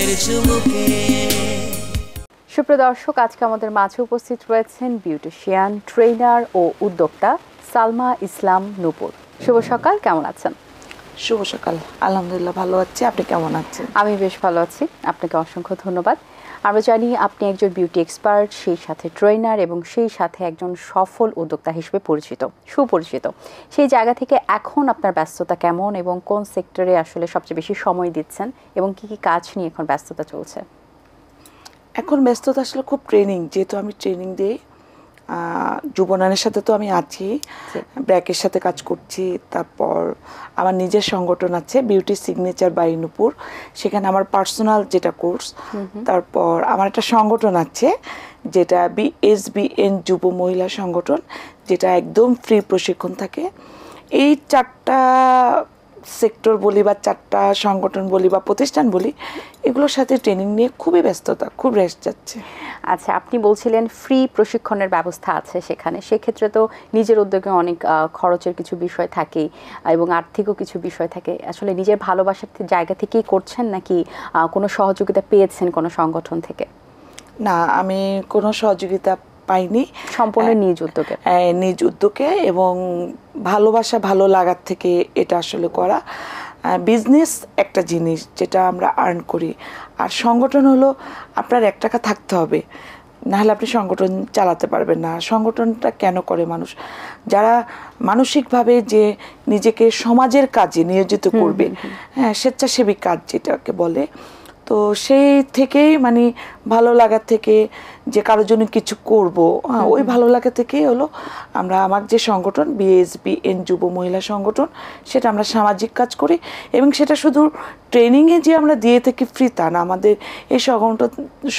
রঙের চুমুকে। সুপ্রিয় দর্শক, আজকে আমাদের মাঝে উপস্থিত রয়েছেন বিউটিশিয়ান, ট্রেনার ও উদ্যোক্তা সালমা ইসলাম নূপুর। শুভ সকাল, কেমন আছেন? শুভ সকাল, আলহামদুলিল্লাহ ভালো আছি। আপনি কেমন আছেন? আমি বেশ ভালো আছি, আপনাকে অসংখ্য ধন্যবাদ। আমরা জানি আপনি একজন বিউটি এক্সপার্ট, সেই সাথে ট্রেনার এবং সেই সাথে একজন সফল উদ্যোক্তা হিসেবে সুপরিচিত। সেই জায়গা থেকে এখন আপনার ব্যস্ততা কেমন এবং কোন সেক্টরে আসলে সবচেয়ে বেশি সময় দিচ্ছেন এবং কি কি কাজ নিয়ে এখন ব্যস্ততা চলছে? এখন ব্যস্ততা আসলে খুব ট্রেনিং, যেহেতু আমি ট্রেনিং দিই যুবনানের সাথে, তো আমি আছি, ব্র্যাকের সাথে কাজ করছি। তারপর আমার নিজের সংগঠন আছে বিউটি সিগনেচার বাই নূপুর, সেখানে আমার পার্সোনাল যেটা কোর্স। তারপর আমার একটা সংগঠন আছে যেটা BSBN যুব মহিলা সংগঠন, যেটা একদম ফ্রি প্রশিক্ষণ থাকে। এই চারটা সেক্টর বলি বা চারটা সংগঠন বলি বা প্রতিষ্ঠান বলি, এগুলোর সাথে ট্রেনিং নিয়ে খুবই ব্যস্ততা, খুব রেস্ট যাচ্ছে। আচ্ছা, আপনি বলছিলেন ফ্রি প্রশিক্ষণের ব্যবস্থা আছে সেখানে, সেক্ষেত্রে তো নিজের উদ্যোগে অনেক খরচের কিছু বিষয় থাকে এবং আর্থিকও কিছু বিষয় থাকে। আসলে নিজের ভালোবাসার জায়গা থেকেই করছেন নাকি কোনো সহযোগিতা পেয়েছেন কোনো সংগঠন থেকে? না, আমি কোনো সহযোগিতা পাইনি, সম্পূর্ণ নিজ উদ্যোগে। নিজ উদ্যোগে এবং ভালোবাসা, ভালো লাগার থেকে এটা আসলে করা। বিজনেস একটা জিনিস যেটা আমরা আর্ন করি, আর সংগঠন হলো আপনার 1 টাকা থাকতে হবে, নাহলে আপনি সংগঠন চালাতে পারবেন না। সংগঠনটা কেন করে মানুষ? যারা মানসিকভাবে যে নিজেকে সমাজের কাজে নিয়োজিত করবে, হ্যাঁ, স্বেচ্ছাসেবী কাজ যেটাকে বলে, তো সেই থেকেই মানে ভালো লাগার থেকে যে কারোর জন্য কিছু করব, ওই ভালো লাগা থেকেই হলো আমরা আমার যে সংগঠন BSBN যুব মহিলা সংগঠন, সেটা আমরা সামাজিক কাজ করি। এবং সেটা শুধু ট্রেনিংয়ে যে আমরা দিয়ে থাকি ফ্রি তা না, আমাদের এই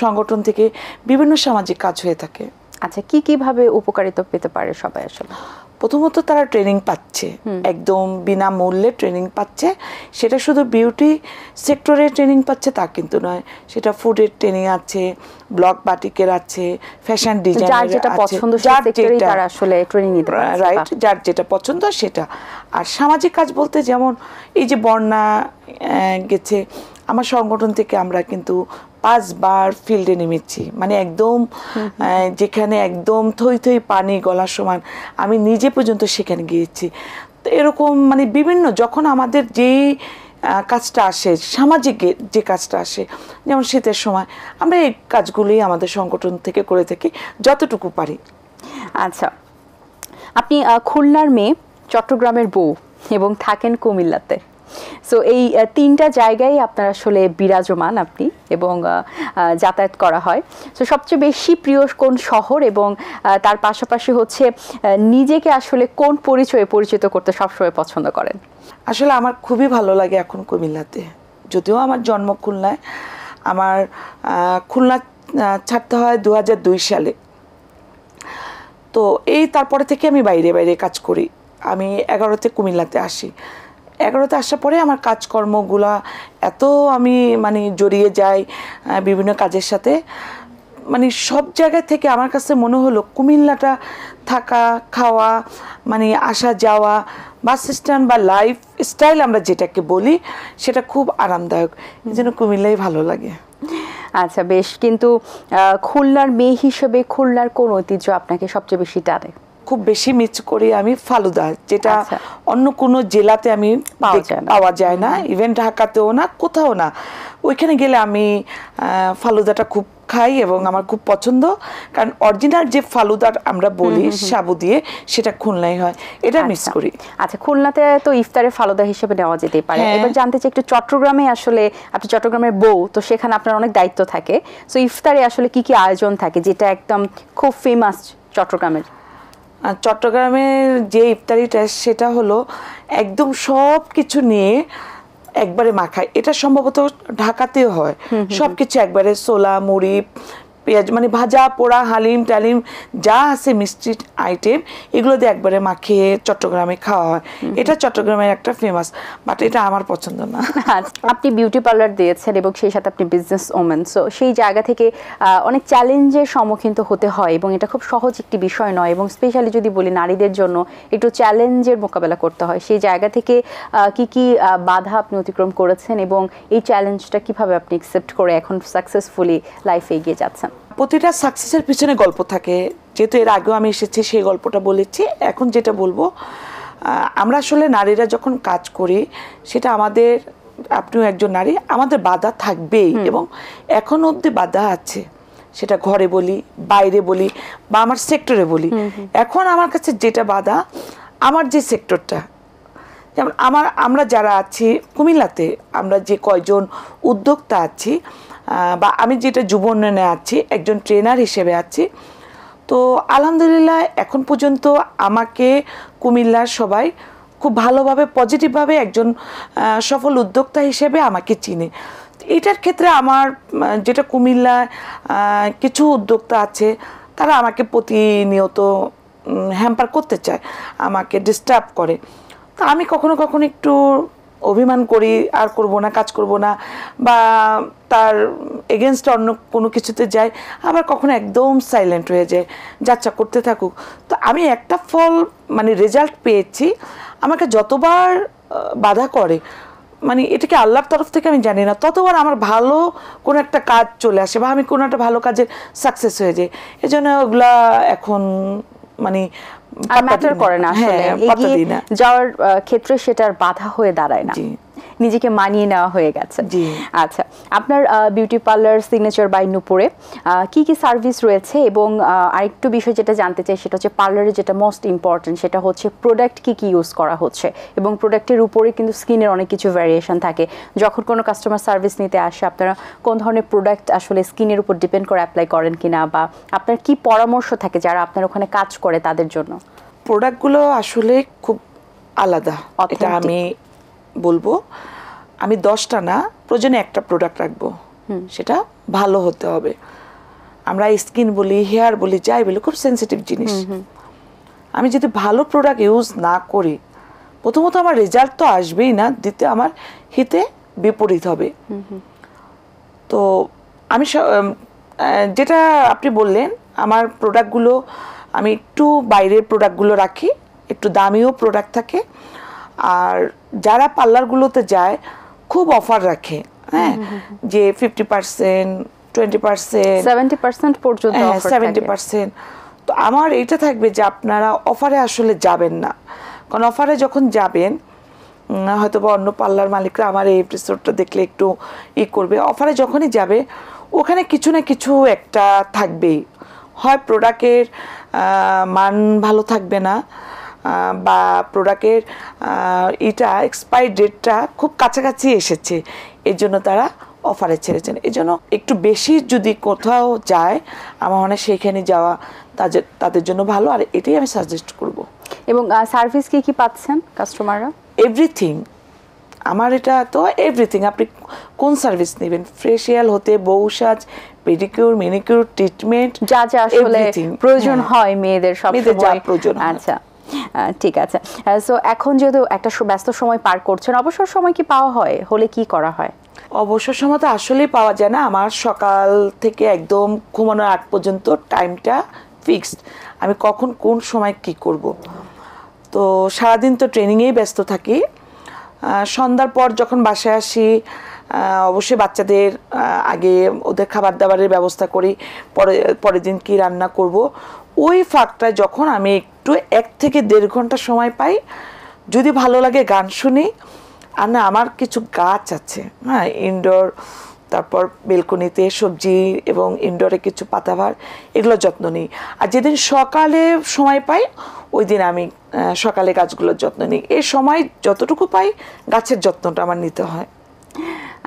সংগঠন থেকে বিভিন্ন সামাজিক কাজ হয়ে থাকে। আচ্ছা, কিভাবে উপকারিতা পেতে পারে সবাই? আসলে প্রথমত তারা ট্রেনিং পাচ্ছে, একদম বিনামূল্যে ট্রেনিং পাচ্ছে। সেটা শুধু বিউটি সেক্টরে ট্রেনিং পাচ্ছে তা কিন্তু নয়, সেটা ফুডের ট্রেনিং আছে, ব্লক বাটিকের আছে, ফ্যাশন ডিজাইনের আছে, যার যেটা পছন্দ তারা আসলে ট্রেনিং নিতে পারছে, রাইট, যার যেটা পছন্দ সেটা। আর সামাজিক কাজ বলতে যেমন এই যে বন্যা গেছে, আমার সংগঠন থেকে আমরা কিন্তু 5 বার ফিল্ডে নেমেছি, মানে একদম যেখানে একদম থই থই পানি গলার সমান, আমি নিজে পর্যন্ত সেখানে গিয়েছি। তো এরকম মানে বিভিন্ন, যখন আমাদের যেই কাজটা আসে, সামাজিক যে কাজটা আসে, যেমন শীতের সময়, আমরা এই কাজগুলোই আমাদের সংগঠন থেকে করে থাকি যতটুকু পারি। আচ্ছা, আপনি খুলনার মেয়ে, চট্টগ্রামের বউ এবং থাকেন কুমিল্লাতে। সো এই 3টা জায়গায় আপনার আসলে বিরাজমান আপনি এবং যাতায়াত করা হয়। সো সবচেয়ে বেশি প্রিয় কোন শহর এবং তার পাশাপাশি হচ্ছে নিজেকে আসলে কোন পরিচয়ে পরিচিত করতে সবসময় পছন্দ করেন? আসলে আমার খুবই ভালো লাগে এখন কুমিল্লাতে, যদিও আমার জন্ম খুলনায়। আমার খুলনা ছাড়তে হয় 2002 সালে। তো এই তারপরে থেকে আমি বাইরে বাইরে কাজ করি। আমি 11তে কুমিল্লাতে আসি। 11তে আসার পরে আমার কাজকর্মগুলা এত আমি মানে জড়িয়ে যাই বিভিন্ন কাজের সাথে, মানে সব জায়গা থেকে আমার কাছে মনে হলো কুমিল্লাটা থাকা, খাওয়া, মানে আসা যাওয়া, বাস স্ট্যান্ড বা লাইফ স্টাইল আমরা যেটাকে বলি, সেটা খুব আরামদায়ক। এই জন্য কুমিল্লাই ভালো লাগে। আচ্ছা, বেশ। কিন্তু খুলনার মেয়ে হিসেবে খুলনার কোন ঐতিহ্য আপনাকে সবচেয়ে বেশি টানে? খুব বেশি মিস করি আমি ফালুদা, যেটা অন্য কোনো জেলাতে আমি পাওয়া যায় না, ইভেন ঢাকাতেও না, কোথাও না। ওইখানে গেলে আমি ফালুদাটা খুব খাই এবং আমার খুব পছন্দ, কারণ অরিজিনাল যে ফালুদা আমরা বলি সাবু দিয়ে, সেটা খুলনায় হয়, এটা মিস করি। আচ্ছা, খুলনাতে তো ইফতারের ফালুদা হিসেবে নেওয়া যেতে পারে। এবার জানতে চাই একটু চট্টগ্রামে, আসলে আপনি চট্টগ্রামের বউ, তো সেখানে আপনার অনেক দায়িত্ব থাকে। সো ইফতারে আসলে কি কি আয়োজন থাকে যেটা একদম খুব ফেমাস চট্টগ্রামের? চট্টগ্রামের যে ইফতারিটা, সেটা হলো একদম সব কিছু নিয়ে একবারে মাখায়। এটা সম্ভবত ঢাকাতেও হয়, সব কিছু একবারে, ছোলা, মুড়ি, পেঁয়াজ মানে ভাজা পোড়া হালিম টালিম যা আছে মিষ্টি আইটেম এগুলো দিয়ে একবারে মাখিয়ে চট্টগ্রামে খাওয়া হয়। এটা চট্টগ্রামের একটা ফেমাস, বাট এটা আমার পছন্দ না। আপনি বিউটি পার্লার দিয়েছেন এবং সেই সাথে আপনি বিজনেস ওমেন, সো সেই জায়গা থেকে অনেক চ্যালেঞ্জের সম্মুখীন তো হতে হয় এবং এটা খুব সহজ একটি বিষয় নয়, এবং স্পেশালি যদি বলি নারীদের জন্য একটু চ্যালেঞ্জের মোকাবেলা করতে হয়। সেই জায়গা থেকে কি কি বাধা আপনি অতিক্রম করেছেন এবং এই চ্যালেঞ্জটা কিভাবে আপনি অ্যাকসেপ্ট করে এখন সাকসেসফুলি লাইফে এগিয়ে যাচ্ছেন? প্রতিটা সাকসেসের পিছনে গল্প থাকে, যেহেতু এর আগেও আমি এসেছি সেই গল্পটা বলেছি। এখন যেটা বলবো, আমরা আসলে নারীরা যখন কাজ করি সেটা আমাদের, আপনিও একজন নারী, আমাদের বাধা থাকবেই এবং এখন অবধি বাধা আছে, সেটা ঘরে বলি বাইরে বলি বা আমার সেক্টরে বলি। এখন আমার কাছে যেটা বাধা, আমার যে সেক্টরটা, যেমন আমরা যারা আছি কুমিল্লাতে, আমরা যে কয়জন উদ্যোক্তা আছি বা আমি যেটা যুব উন্নয়নে আছি একজন ট্রেনার হিসেবে আছি, তো আলহামদুলিল্লাহ এখন পর্যন্ত আমাকে কুমিল্লার সবাই খুব ভালোভাবে পজিটিভভাবে একজন সফল উদ্যোক্তা হিসেবে আমাকে চিনে। এটার ক্ষেত্রে আমার যেটা কুমিল্লায় কিছু উদ্যোক্তা আছে তারা আমাকে প্রতিনিয়ত হ্যাম্পার করতে চায়, আমাকে ডিস্টার্ব করে। তো আমি কখনো কখনো একটু অভিমান করি, আর করব না, কাজ করব না, বা তার এগেনস্ট অন্য কোনো কিছুতে যাই, আবার কখনো একদম সাইলেন্ট হয়ে যায়, যাচ্ছা করতে থাকুক। তো আমি একটা ফল মানে রেজাল্ট পেয়েছি, আমাকে যতবার বাধা করে, মানে এটাকে আল্লাহর তরফ থেকে আমি জানি না, ততবার আমার ভালো কোনো একটা কাজ চলে আসে বা আমি কোনো একটা ভালো কাজের সাকসেস হয়ে যাই। এই জন্য ওগুলা এখন মানে ম্যাটার করে না, আসলে এগিয়ে যাওয়ার ক্ষেত্রে সেটার বাধা হয়ে দাঁড়ায় না, নিজেকে মানিয়ে নেওয়া হয়ে গেছে। আচ্ছা, আপনার বিউটি পার্লার সিগনেচার বাই নূপুরে কি কি সার্ভিস রয়েছে, এবং আরেকটু বিষয় যেটা জানতে চাই সেটা হচ্ছে পার্লারে যেটা মোস্ট ইম্পর্টেন্ট সেটা হচ্ছে প্রোডাক্ট কি কি ইউজ করা হচ্ছে, এবং প্রোডাক্টের উপরে কিন্তু স্কিনের অনেক কিছু ভ্যারিয়েশন থাকে। যখন কোনো কাস্টমার সার্ভিস নিতে আসে আপনারা কোন ধরনের প্রোডাক্ট আসলে স্কিনের উপর ডিপেন্ড করে অ্যাপ্লাই করেন কিনা, বা আপনার কি পরামর্শ থাকে যারা আপনার ওখানে কাজ করে তাদের জন্য? প্রোডাক্টগুলো আসলে খুব আলাদা, এটা আমি বলবো। আমি 10টা না, প্রয়োজনে একটা প্রোডাক্ট রাখবো, সেটা ভালো হতে হবে। আমরা স্কিন বলি, হেয়ার বলি, যাই বলি, খুব সেন্সিটিভ জিনিস। আমি যদি ভালো প্রোডাক্ট ইউজ না করি, প্রথমত আমার রেজাল্ট তো আসবেই না, দিতে আমার হিতে বিপরীত হবে। তো আমি যেটা আপনি বললেন, আমার প্রোডাক্টগুলো আমি একটু বাইরের প্রোডাক্টগুলো রাখি, একটু দামিও প্রোডাক্ট থাকে। আর যারা পার্লারগুলোতে যায় খুব অফার রাখে, হ্যাঁ, যে 50%, 20%, 70% পর্যন্ত, 70%। তো আমার এটা থাকবে যে আপনারা অফারে আসলে যাবেন না, কারণ অফারে যখন যাবেন হয়তো বা অন্য পার্লার মালিকরা আমার এই এপিসোডটা দেখলে একটু করবে। অফারে যখনই যাবে ওখানে কিছু না কিছু একটা থাকবেই, হয় প্রোডাক্টের মান ভালো থাকবে না, বা প্রোডাক্টের এক্সপায়ারি ডেটটা খুব কাছাকাছি এসেছে, এর জন্য তারা অফারে ছেড়েছেন। এই জন্য একটু বেশি যদি কোথাও যায়, আমার মনে হয় সেইখানে যাওয়া তাদের জন্য ভালো, আর এটাই আমি সাজেস্ট করব। এবং সার্ভিস কি পাচ্ছেন কাস্টমাররা? এভরিথিং, আমার এটা তো এভরিথিং। আপনি কোন সার্ভিস নেবেন, ফেশিয়াল হতে বউ সাজ, পেডিকিউর, ম্যানিকিউর, ট্রিটমেন্ট, যা যা আসলে প্রয়োজন হয় মেয়েদের, সব যা প্রয়োজন। আচ্ছা, ঠিক আছে। সো এখন যেহেতু একটা ব্যস্ত সময় পার করছেন, অবসর সময় কি পাওয়া হয়, হলে কি করা হয়? অবসর সময় তো আসলেই পাওয়া যায় না। আমার সকাল থেকে একদম ঘুমানোর আগ পর্যন্ত টাইমটা ফিক্সড, আমি কখন কোন সময় কি করব। তো সারাদিন তো ট্রেনিংয়েই ব্যস্ত থাকি। সন্ধ্যার পর যখন বাসায় আসি, অবশ্যই বাচ্চাদের আগে ওদের খাবার দাবারের ব্যবস্থা করি, পরের দিন কি রান্না করব। ওই ফাঁকটায় যখন আমি একটু 1 থেকে 1.5 ঘন্টা সময় পাই, যদি ভালো লাগে গান শুনি, আর না আমার কিছু গাছ আছে, হ্যাঁ, ইনডোর, তারপর বেলকনিতে সবজি এবং ইনডোরে কিছু পাতাবাহার, এগুলো যত্ন নিই। আর যেদিন সকালে সময় পাই ওই দিন আমি সকালে গাছগুলোর যত্ন নিই। এই সময় যতটুকু পাই গাছের যত্নটা আমার নিতে হয়।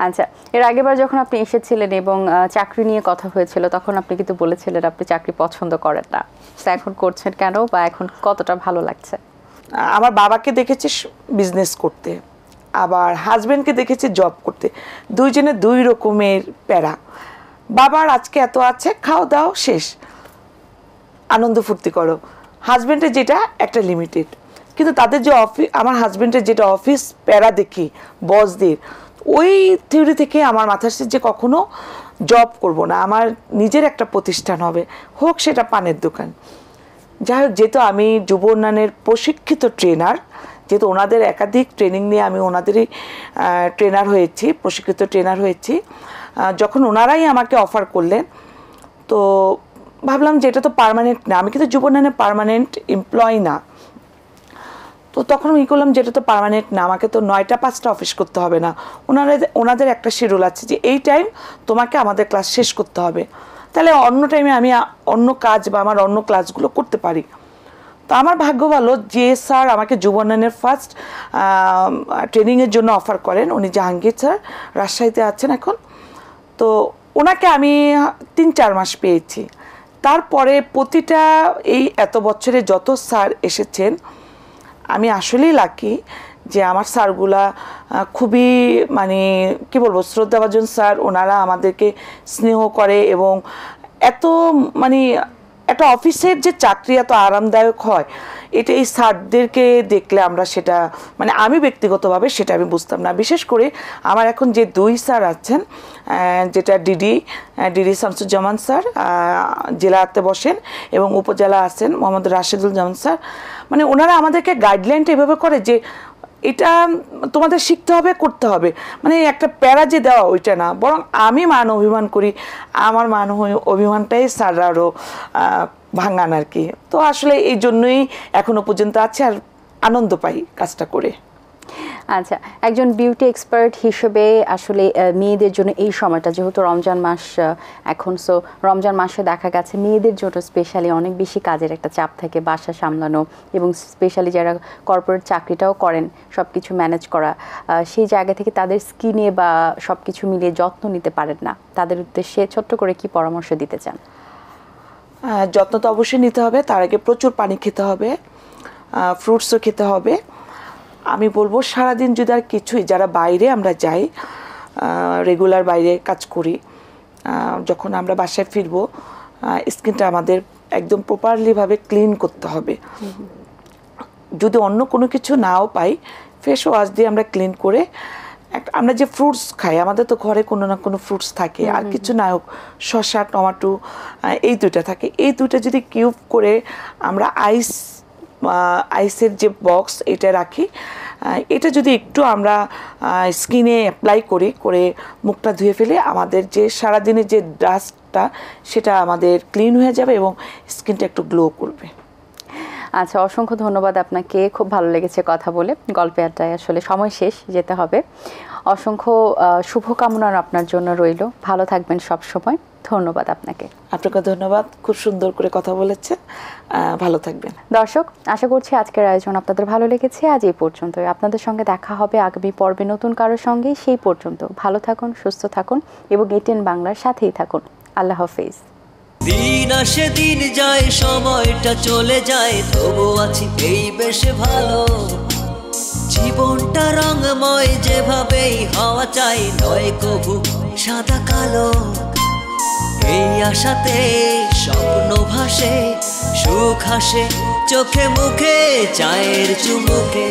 আচ্ছা, এর আগেবার যখন আপনি এসেছিলেন এবং চাকরি নিয়ে কথা হয়েছিল, তখন আপনি কিন্তু বলেছিলেন আপনি চাকরি পছন্দ করেন না, এখন করছেন কেন, বা এখন কতটা ভালো লাগছে? আমার বাবাকে দেখেছি বিজনেস করতে, আবার হাজব্যান্ডকে দেখেছি জব করতে, দুইজনে 2 রকমের প্যারা। বাবার আজকে এত আছে, খাও দাও শেষ, আনন্দ ফুর্তি করো। হাজব্যান্ডের যেটা একটা লিমিটেড, কিন্তু তাদের যে অফিস, আমার হাজব্যান্ডের যেটা অফিস প্যারা দেখি বসদের, ওই থিওরি থেকে আমার মাথার যে কখনো জব করব না, আমার নিজের একটা প্রতিষ্ঠান হবে, হোক সেটা পানের দোকান। যাই হোক, যেহেতু আমি যুব উন্নয়নের প্রশিক্ষিত ট্রেনার, যেহেতু ওনাদের একাধিক ট্রেনিং নিয়ে আমি ওনাদেরই ট্রেনার হয়েছি, প্রশিক্ষিত ট্রেনার হয়েছি, যখন ওনারাই আমাকে অফার করলেন, তো ভাবলাম যে এটা তো পার্মানেন্ট না, আমি কিন্তু যুব উন্নয়নের পার্মানেন্ট এমপ্লয়ি না। তো তখন আমি করলাম যেটা তো পার্মানেন্ট না, আমাকে তো 9টা 5টা অফিস করতে হবে না, ওনাদের একটা শিডিউল আছে যে এই টাইম তোমাকে আমাদের ক্লাস শেষ করতে হবে, তাহলে অন্য টাইমে আমি অন্য কাজ বা আমার অন্য ক্লাসগুলো করতে পারি। তো আমার ভাগ্য ভালো যে স্যার আমাকে যুব উন্নয়নের ফার্স্ট ট্রেনিংয়ের জন্য অফার করেন, উনি জাহাঙ্গীর স্যার, রাজশাহীতে আছেন এখন। তো ওনাকে আমি 3-4 মাস পেয়েছি। তারপরে প্রতিটা এই এত বছরে যত স্যার এসেছেন, আমি আসলেই লাকি যে আমার স্যারগুলা খুবই মানে কি বলবো শ্রদ্ধাভাজন স্যার, ওনারা আমাদেরকে স্নেহ করে এবং এত মানে একটা অফিসের যে চাকরি এত আরামদায়ক হয়, এটা এই স্যারদেরকে দেখলে আমরা সেটা মানে আমি ব্যক্তিগতভাবে সেটা আমি বুঝতাম না। বিশেষ করে আমার এখন যে 2 স্যার আছেন, যেটা ডিডি শামসুজ্জামান স্যার জেলাতে বসেন এবং উপজেলা আছেন মোহাম্মদ রাশেদুল জামান স্যার, মানে ওনারা আমাদেরকে গাইডলাইনটা এভাবে করে যে এটা তোমাদের শিখতে হবে, করতে হবে, মানে একটা প্যারা যে দেওয়া ওইটা না, বরং আমি মান অভিমান করি, আমার মান অভিমানটাই স্যাররা আরও ভাঙান আর কি। তো আসলে এই জন্যই এখনো পর্যন্ত আছে আর আনন্দ পাই কাজটা করে। আচ্ছা, একজন বিউটি এক্সপার্ট হিসেবে আসলে মেয়েদের জন্য এই সময়টা, যেহেতু রমজান মাস এখন, সো রমজান মাসে দেখা গেছে মেয়েদের জন্য স্পেশালি অনেক বেশি কাজের একটা চাপ থাকে, বাসা সামলানো এবং স্পেশালি যারা কর্পোরেট চাকরিটাও করেন সব কিছু ম্যানেজ করা, সেই জায়গা থেকে তাদের স্কিনে বা সব কিছু মিলিয়ে যত্ন নিতে পারেন না, তাদের উদ্দেশ্যে ছোট্ট করে কি পরামর্শ দিতে চান? যত্ন তো অবশ্যই নিতে হবে, তার আগে প্রচুর পানি খেতে হবে, ফ্রুটসও খেতে হবে। আমি বলবো সারাদিন যদি আর কিছুই, যারা বাইরে আমরা যাই, রেগুলার বাইরে কাজ করি, যখন আমরা বাসায় ফিরবো স্কিনটা আমাদের একদম প্রপারলিভাবে ক্লিন করতে হবে। যদি অন্য কোনো কিছু নাও পাই, ফেস ওয়াশ দিয়ে আমরা ক্লিন করে, আমরা যে ফ্রুটস খাই, আমাদের তো ঘরে কোনো না কোনো ফ্রুটস থাকে, আর কিছু না হোক শসা টমেটো এই 2টা থাকে, এই 2টা যদি কিউব করে আমরা আইসের যে বক্স এটা রাখি, এটা যদি একটু আমরা স্কিনে অ্যাপ্লাই করে মুখটা ধুয়ে ফেলে, আমাদের যে সারাদিনের যে ডাস্টটা সেটা আমাদের ক্লিন হয়ে যাবে এবং স্কিনটা একটু গ্লো করবে। আচ্ছা, অসংখ্য ধন্যবাদ আপনাকে, খুব ভালো লেগেছে কথা বলে। গল্পে আড্ডায় আসলে সময় শেষ, যেতে হবে। অসংখ্য শুভকামনা আপনার জন্য রইল, ভালো থাকবেন সব সময়। ধন্যবাদ আপনাকে। আপনাকে ধন্যবাদ, খুব সুন্দর করে কথা বলেছেন, ভালো থাকবেন। দর্শক, আশা করছি আজকের আয়োজন আপনাদের ভালো লেগেছে। আজ এই পর্যন্তই, আপনাদের সঙ্গে দেখা হবে আগামী পর্বে নতুন কারোর সঙ্গে। সেই পর্যন্ত ভালো থাকুন, সুস্থ থাকুন এবং এটিএন বাংলার সাথেই থাকুন। আল্লাহ হাফেজ। দিন আসে দিন যায়, সময়টা চলে যায়, তবু আছি এই বেশ ভালো। জীবনটা রঙময়, যেভাবেই হওয়া চাই, নয় কভু সাদা কালো। এই আশাতে স্বপ্ন ভাসে, সুখ হাসে চোখে মুখে, চায়ের চুমুকে।